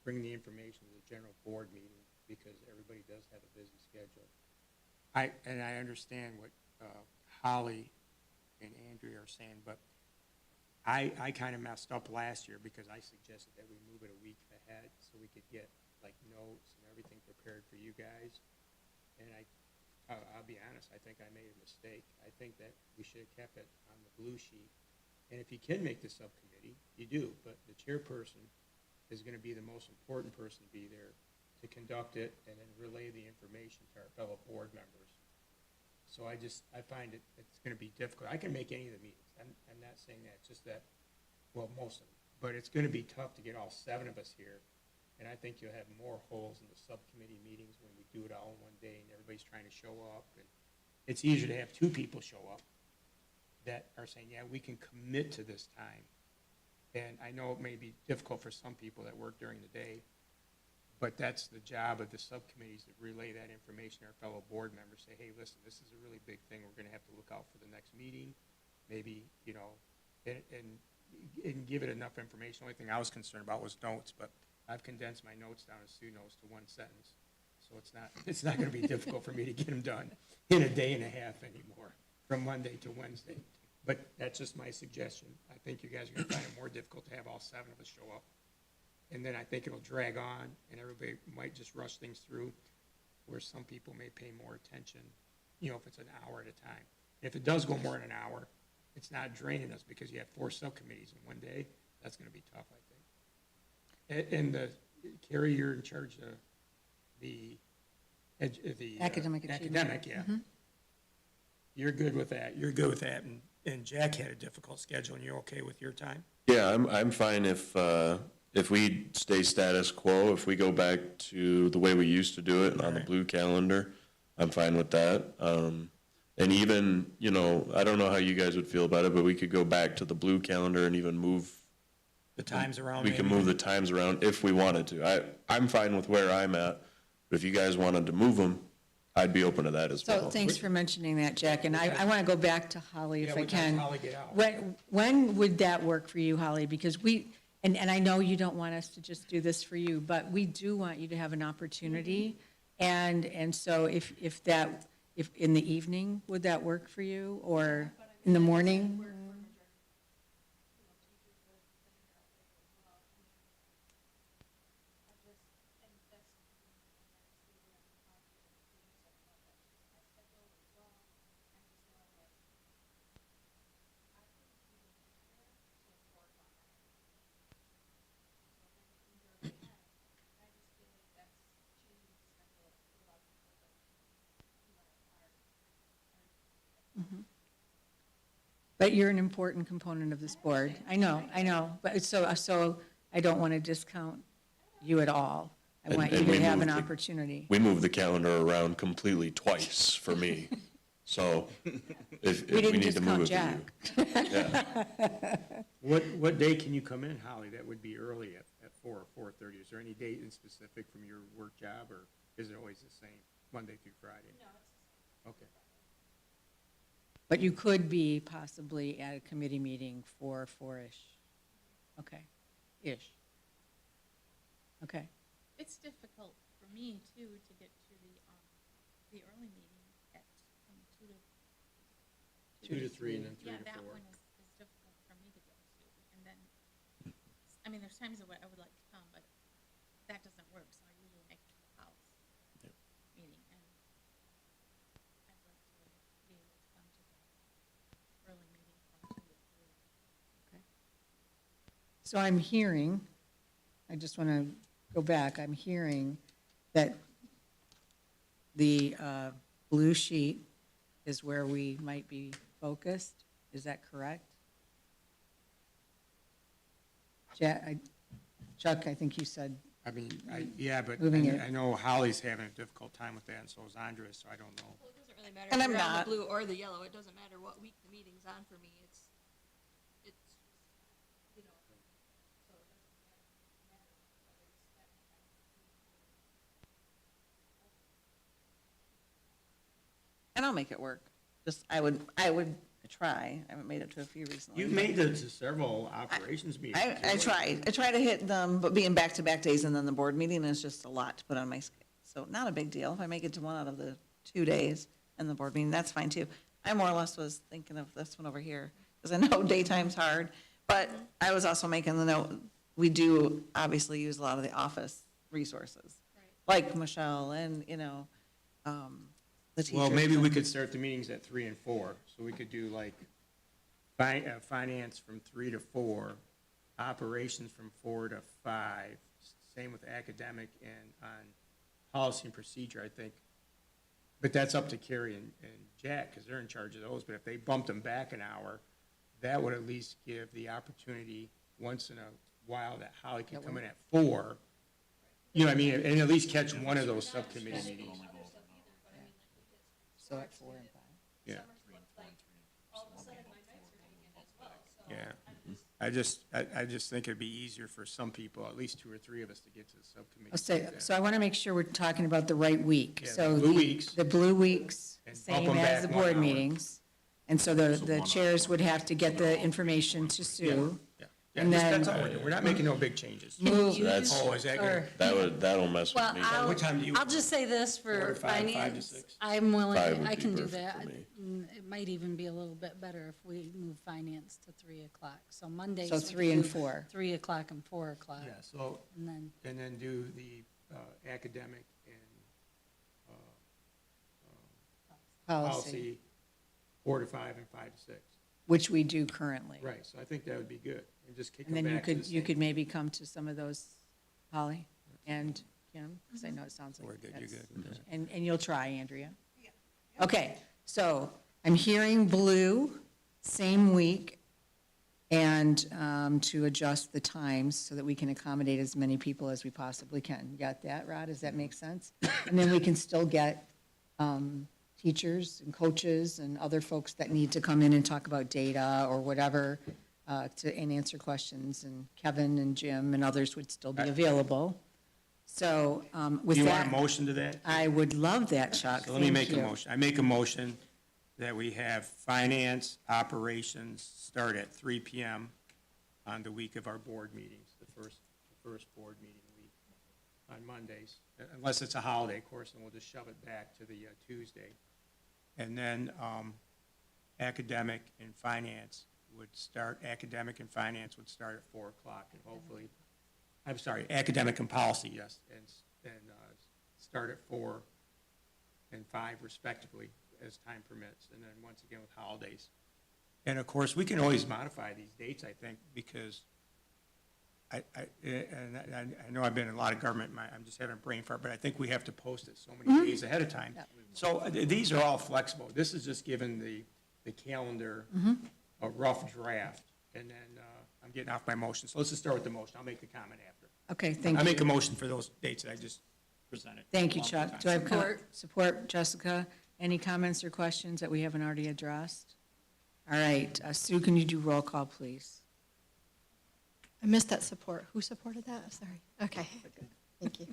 S6: bring the information to the general board meeting, because everybody does have a busy schedule. I understand what Holly and Andrea are saying, but I kind of messed up last year because I suggested that we move it a week ahead so we could get like notes and everything prepared for you guys. And I'll be honest, I think I made a mistake. I think that we should have kept it on the blue sheet. And if you can make the subcommittee, you do, but the chairperson is going to be the most important person to be there to conduct it and then relay the information to our fellow board members. So I find it's going to be difficult. I can make any of the meetings. I'm not saying that, it's just that, well, most of them. But it's going to be tough to get all 7 of us here. And I think you'll have more holes in the subcommittee meetings when we do it all in one day and everybody's trying to show up. And it's easier to have 2 people show up that are saying, yeah, we can commit to this time. And I know it may be difficult for some people that work during the day, but that's the job of the subcommittees, to relay that information to our fellow board members, say, hey, listen, this is a really big thing. We're going to have to look out for the next meeting, maybe, and give it enough information. The only thing I was concerned about was notes, but I've condensed my notes down, as Sue knows, to 1 sentence. So it's not going to be difficult for me to get them done in a day and a half anymore, from Monday to Wednesday. But that's just my suggestion. I think you guys are going to find it more difficult to have all 7 of us show up. And then I think it'll drag on, and everybody might just rush things through, where some people may pay more attention, if it's an hour at a time. If it does go more than an hour, it's not draining us because you have 4 subcommittees in one day. That's going to be tough, I think. And Carrie, you're in charge of the
S5: Academic achievement.
S6: Academic, yeah.
S5: Mhm.
S6: You're good with that. You're good with that. And Jack had a difficult schedule, and you're okay with your time?
S3: Yeah, I'm fine if we stay status quo, if we go back to the way we used to do it on the blue calendar, I'm fine with that. And even, I don't know how you guys would feel about it, but we could go back to the blue calendar and even move
S6: The times around?
S3: We can move the times around if we wanted to. I'm fine with where I'm at, but if you guys wanted to move them, I'd be open to that as well.
S12: So thanks for mentioning that, Jack, and I want to go back to Holly if
S6: Yeah,
S12: I
S6: when does
S12: can.
S6: Holly get out?
S12: When would that work for you, Holly? Because and I know you don't want us to just do this for you, but we do want you to have an opportunity. And so if in the evening, would that work for you, or in the morning? But you're an important component of this board. I know, but so I don't want to discount you at all. I want you
S3: And
S12: to
S3: we
S12: have an
S3: moved
S12: opportunity.
S3: We moved the calendar around completely twice for me. So if we
S12: didn't
S3: need to move it
S12: discount
S3: to you. Yeah.
S6: What day can you come in, Holly? That would be early at 4 or 4:30. Is there any date in specific from your work job, or? is it always the same, Monday through Friday? No, it's the same. Okay.
S12: But you could be possibly at a committee meeting for four-ish. Okay, ish. Okay,
S9: It's difficult for me too to get to the early meeting at from 2 to.
S6: 2 to 3 and then 3
S9: Yeah,
S6: to 4.
S9: that one is difficult for me to get to. And then, I mean, there's times that I would like to come, but that doesn't work, so I usually make it to the house meeting. And I'd like to be able to come to the early meeting from 2 to 3.
S12: so I'm hearing, I just want to go back, I'm hearing that the blue sheet is where we might be focused. Is that correct? Chuck, I think you said,
S6: I mean, yeah, but
S12: Moving it.
S6: I know Holly's having a difficult time with that, and so is Andres, so I don't know.
S11: Well, it doesn't really matter
S4: And
S11: if
S4: I'm
S11: you're on
S4: not.
S11: the blue or the yellow. It doesn't matter what week the meeting's on for me. It's, you know, so it doesn't matter whether it's that
S4: And I'll make it work. Just, I would try. I haven't made it to a few recently.
S6: You've made it to several operations meetings.
S4: I try to hit them, but being back-to-back days and then the board meeting is just a lot to put on my schedule. So not a big deal. If I make it to one out of the 2 days and the board meeting, that's fine too. I more or less was thinking of this one over here, because I know daytime's hard, but I was also making the note, we do obviously use a lot of the office resources, like Michelle and, you know, the teachers.
S6: Well, maybe we could start the meetings at 3 and 4, so we could do like finance from 3 to 4, operations from 4 to 5, same with academic, and on policy and procedure, I think. But that's up to Carrie and Jack, because they're in charge of those, but if they bumped them back an hour, that would at least give the opportunity once in a while that Holly can come in at 4, you know what I mean, and at least catch one of those subcommittee meetings.
S12: so at 4 and 5.
S6: Yeah. Yeah. I just think it'd be easier for some people, at least 2 or 3 of us, to get to the subcommittee.
S12: So I want to make sure we're talking about the right week.
S6: Yeah,
S12: So
S6: the blue weeks.
S12: The blue weeks,
S6: And bump
S12: same
S6: them
S12: as the
S6: back 1
S12: board
S6: hour.
S12: meetings. And so the chairs would have to get the information to Sue.
S6: Yeah,
S12: And
S6: that's
S12: then
S6: all we're doing. We're not making no big changes.
S12: move,
S3: That's,
S6: Oh, is that good?
S3: that'll mess with
S5: Well,
S3: me.
S6: What time do you?
S5: I'll just say this
S6: 4
S5: for
S6: to 5, 5 to
S5: finance.
S6: 6?
S5: I'm willing,
S3: 5 would
S5: I
S3: be
S5: can do
S3: perfect
S5: that.
S3: for me.
S5: It might even be a little bit better if we move finance to 3 o'clock. So Mondays.
S12: So
S5: we
S12: 3
S5: could
S12: and
S5: do
S12: 4.
S5: 3 o'clock and 4 o'clock.
S6: Yeah, so,
S5: And then,
S6: and then do the academic and policy 4 to 5 and 5 to 6.
S12: which we do currently.
S6: Right, so I think that would be good, and just kick
S12: And
S6: them
S12: then
S6: back to the
S12: you
S6: same.
S12: could maybe come to some of those, Holly and Kim, because I know it sounds like
S6: We're good, you're
S12: that's-
S6: good.
S12: And you'll try, Andrea? Okay, so I'm hearing blue, same week, and to adjust the times so that we can accommodate as many people as we possibly can. You got that, Rod? Does that make sense? And then we can still get teachers and coaches and other folks that need to come in and talk about data or whatever and answer questions. And Kevin and Jim and others would still be available. So with
S6: Do you want a
S12: that,
S6: motion to that?
S12: I would love that, Chuck.
S6: So let me
S12: Thank
S6: make a
S12: you.
S6: motion. I make a motion that we have finance operations start at 3 PM on the week of our board meetings, the first board meeting week on Mondays, unless it's a holiday, of course, and we'll just shove it back to the Tuesday. And then academic and finance would start at 4 o'clock, and hopefully, I'm sorry, academic and policy, yes, and start at 4 and 5 respectively, as time permits, and then once again with holidays. And of course, we can always modify these dates, I think, because I know I've been in a lot of government, I'm just having a brain fart, but I think we have to post it so many days ahead of time. So these are all flexible. This is just giving the calendar a rough draft, and then I'm getting off my motion. So let's just start with the motion. I'll make the comment after.
S12: Okay, thank
S6: I
S12: you.
S6: make a motion for those dates that I just presented.
S12: Thank you,
S6: Along
S12: Chuck.
S6: with
S12: Do I have
S6: time.
S12: support, Jessica? Any comments or questions that we haven't already addressed? All right, Sue, can you do roll call, please?
S2: I missed that support. Who supported that? Sorry. Okay. Thank you.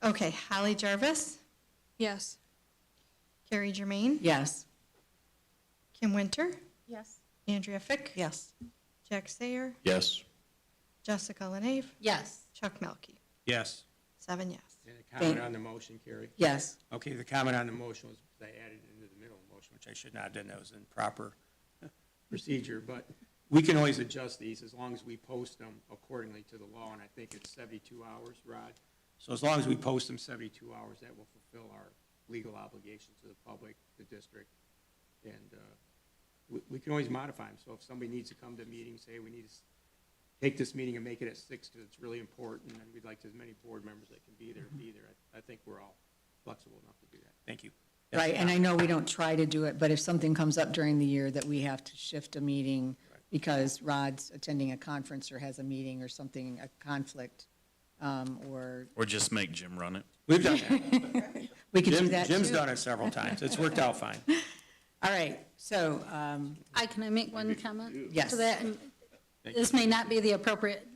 S2: Okay, Holly Jarvis,
S11: Yes.
S2: Carrie Germain,
S12: Yes.
S2: Kim Winter,
S9: Yes.
S2: Andrea Fick,
S4: Yes.
S2: Jack Sayer,
S3: Yes.
S2: Jessica LaNave,
S5: Yes.
S2: Chuck Melkey.
S6: Yes.
S2: 7 yes.
S6: And a comment on the motion, Carrie?
S12: Yes.
S6: Okay, the comment on the motion was, I added it into the middle of the motion, which I should not have done, that was improper procedure, but we can always adjust these as long as we post them accordingly to the law, and I think it's 72 hours, Rod. So as long as we post them 72 hours, that will fulfill our legal obligations to the public, the district, and we can always modify them. So if somebody needs to come to a meeting, say we need to take this meeting and make it at 6 because it's really important, and we'd like as many board members that can be there, I think we're all flexible enough to do that. Thank you.
S12: Right, and I know we don't try to do it, but if something comes up during the year that we have to shift a meeting because Rod's attending a conference or has a meeting or something, a conflict, or
S7: Or just make Jim run it.
S6: We've done that.
S12: we could do that too.
S6: Jim's done it several times. It's worked out fine.
S12: All right, so,
S5: Can I make one comment?
S12: Yes.
S5: To that? And this may not be the appropriate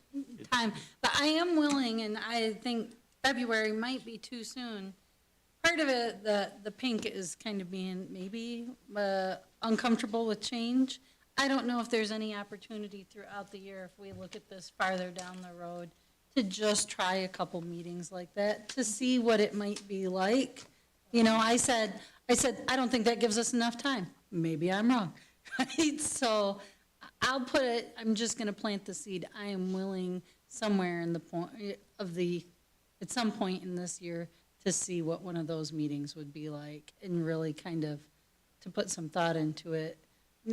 S5: time, but I am willing, and I think February might be too soon. Part of it, the pink is kind of being maybe uncomfortable with change. I don't know if there's any opportunity throughout the year, if we look at this farther down the road, to just try a couple meetings like that, to see what it might be like. You know, I said, I don't think that gives us enough time. Maybe I'm wrong, right? So I'll put it, I'm just gonna plant the seed. I am willing somewhere in the point of at some point in this year, to see what one of those meetings would be like and really kind of to put some thought into it.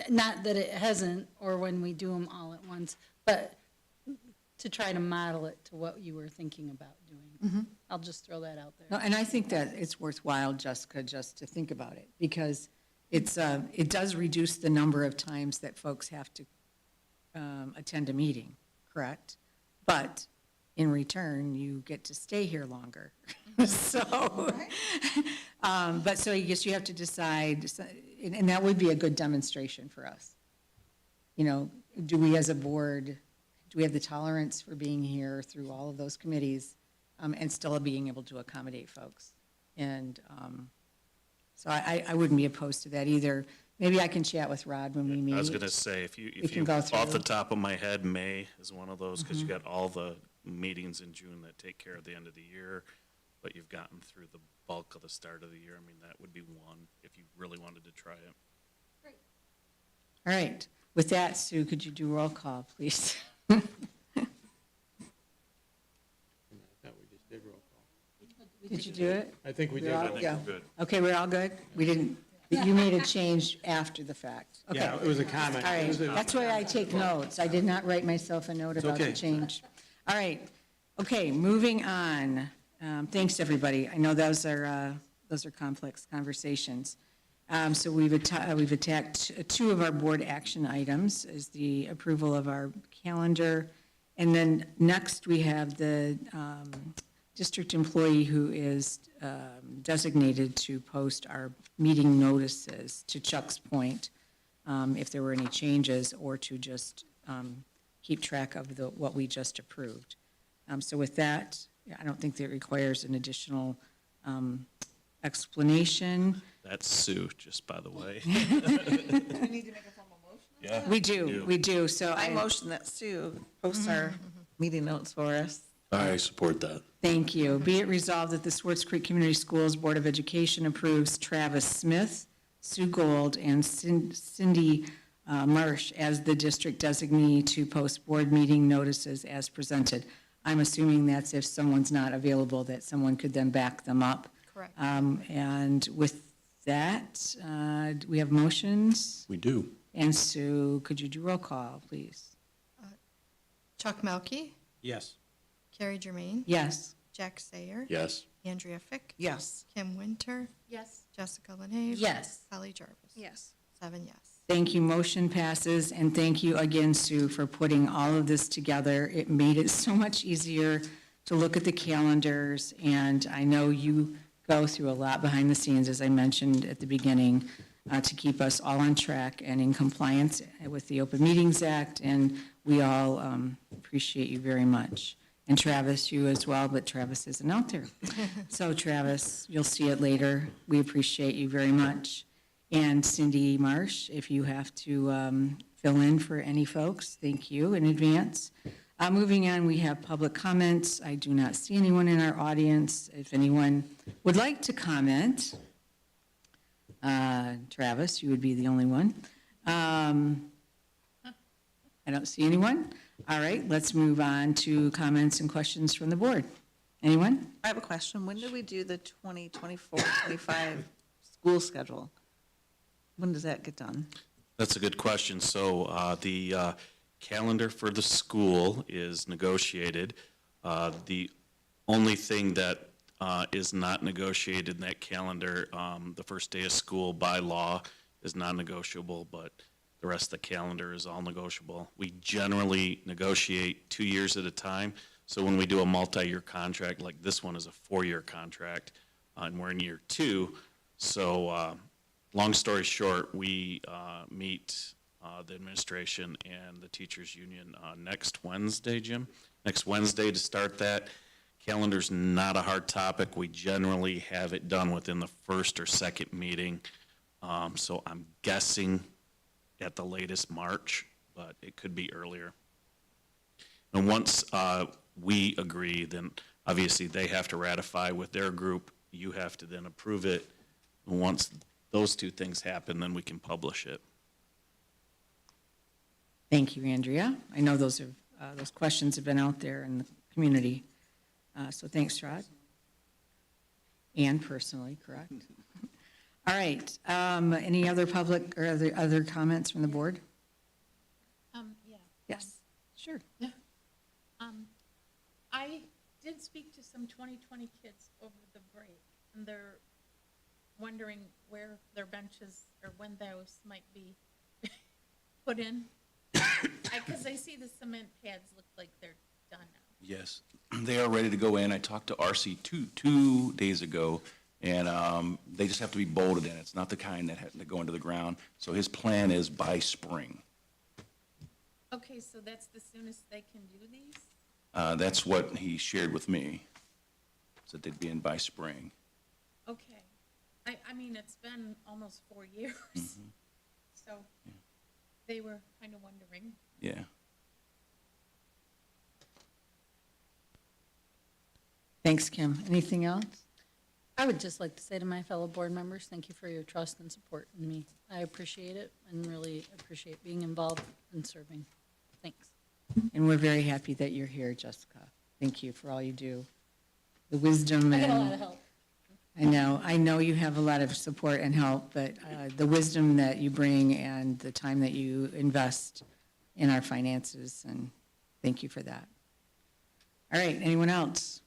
S5: Not that it hasn't, or when we do them all at once, but to try to model it to what you were thinking about doing. I'll just throw that out there.
S12: no, and I think that it's worthwhile, Jessica, just to think about it, because it does reduce the number of times that folks have to attend a meeting, correct? But in return, you get to stay here longer. So, but so I guess you have to decide, and that would be a good demonstration for us. You know, do we as a board, do we have the tolerance for being here through all of those committees and still being able to accommodate folks? And so I wouldn't be opposed to that either. Maybe I can chat with Rod when we meet.
S7: I was gonna say, if you,
S12: can go
S7: off the
S12: through.
S7: top of my head, May is one of those, because you got all the meetings in June that take care of the end of the year, but you've gotten through the bulk of the start of the year. I mean, that would be one, if you really wanted to try it.
S12: All right. With that, Sue, could you do roll call, please?
S6: I thought we just did roll call.
S12: Did you do it?
S6: I think we did.
S12: We're all-
S7: I think
S12: yeah.
S7: we're good.
S12: Okay, we're all good? We didn't, you made a change after the fact. Okay.
S6: Yeah, it was a comment.
S12: All
S6: It
S12: right,
S6: was a-
S12: that's why I take notes. I did not write myself a note about the
S6: okay.
S12: change. All right, okay, moving on. Thanks, everybody. I know those are complex conversations. So we've attacked two of our board action items, is the approval of our calendar. And then next, we have the district employee who is designated to post our meeting notices, to Chuck's point, if there were any changes, or to just keep track of what we just approved. So with that, I don't think that it requires an additional explanation.
S7: That's Sue, just by the way.
S4: We need to make a formal motion?
S7: Yeah.
S12: We do, so
S4: I motion that Sue posts our meeting notes for us.
S3: I support that.
S12: Thank you. Be it resolved that the Swartz Creek Community Schools Board of Education approves Travis Smith, Sue Gold, and Cindy Marsh as the district designee to post board meeting notices as presented. I'm assuming that's if someone's not available, that someone could then back them up.
S11: Correct.
S12: And with that, do we have motions?
S3: We do.
S12: And Sue, could you do roll call, please?
S2: Chuck Melkey,
S6: Yes.
S2: Carrie Germain,
S12: Yes.
S2: Jack Sayer,
S3: Yes.
S2: Andrea Fick,
S4: Yes.
S2: Kim Winter,
S9: Yes.
S2: Jessica LaNave.
S5: Yes.
S2: Holly Jarvis.
S11: Yes.
S2: 7 yes.
S12: Thank you. Motion passes. And thank you again, Sue, for putting all of this together. It made it so much easier to look at the calendars. And I know you go through a lot behind the scenes, as I mentioned at the beginning, to keep us all on track and in compliance with the Open Meetings Act. And we all appreciate you very much.
S1: And Travis, you as well, but Travis isn't out there. So Travis, you'll see it later. We appreciate you very much. And Cindy Marsh, if you have to fill in for any folks, thank you in advance. Moving on, we have public comments. I do not see anyone in our audience. If anyone would like to comment, Travis, you would be the only one. I don't see anyone. All right, let's move on to comments and questions from the board. Anyone?
S4: I have a question. When do we do the 2024-25 school schedule? When does that get done?
S7: That's a good question. So the calendar for the school is negotiated. The only thing that is not negotiated in that calendar, the first day of school by law is non-negotiable, but the rest of the calendar is all negotiable. We generally negotiate 2 years at a time. So when we do a multi-year contract, like this one is a 4-year contract, and we're in year 2. So long story short, we meet the administration and the teachers union next Wednesday, Jim? Next Wednesday to start that. Calendar's not a hard topic. We generally have it done within the first or second meeting. So I'm guessing at the latest March, but it could be earlier. And once we agree, then obviously they have to ratify with their group. You have to then approve it. And once those two things happen, then we can publish it.
S1: Thank you, Andrea. I know those questions have been out there in the community. So thanks, Rod. And personally, correct? All right. Any other public or other comments from the board?
S9: Yeah.
S1: Yes, sure.
S9: I did speak to some 2020 kids over the break, and they're wondering where their benches or when those might be put in. Because I see the cement pads look like they're done now.
S10: Yes, they are ready to go in. I talked to RC two days ago, and they just have to be bolted in. It's not the kind that go into the ground. So his plan is by spring.
S9: Okay, so that's the soonest they can do these?
S10: That's what he shared with me, so they'd be in by spring.
S9: Okay. I mean, it's been almost 4 years.
S10: Mm-hmm.
S9: So they were kind of wondering.
S10: Yeah.
S1: Thanks, Kim. Anything else?
S5: I would just like to say to my fellow board members, thank you for your trust and support in me. I appreciate it and really appreciate being involved and serving. Thanks.
S1: And we're very happy that you're here, Jessica. Thank you for all you do. The wisdom
S5: I
S1: and.
S5: get a lot of help.
S1: I know you have a lot of support and help, but the wisdom that you bring and the time that you invest in our finances, and thank you for that. All right, anyone else?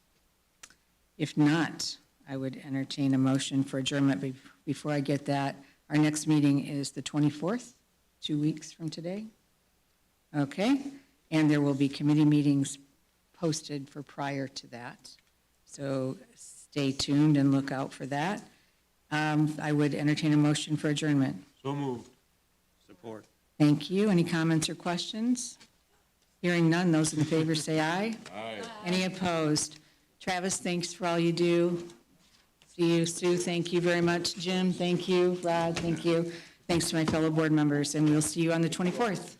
S1: If not, I would entertain a motion for adjournment. Before I get that, our next meeting is the 24th, 2 weeks from today. Okay, and there will be committee meetings posted for prior to that. So stay tuned and look out for that. I would entertain a motion for adjournment.
S6: So moved. Support.
S1: Thank you. Any comments or questions? Hearing none, those in favor say aye.
S6: Aye.
S1: Any opposed? Travis, thanks for all you do. See you, Sue, thank you very much. Jim, thank you. Rod, thank you. Thanks to my fellow board members, and we'll see you on the 24th.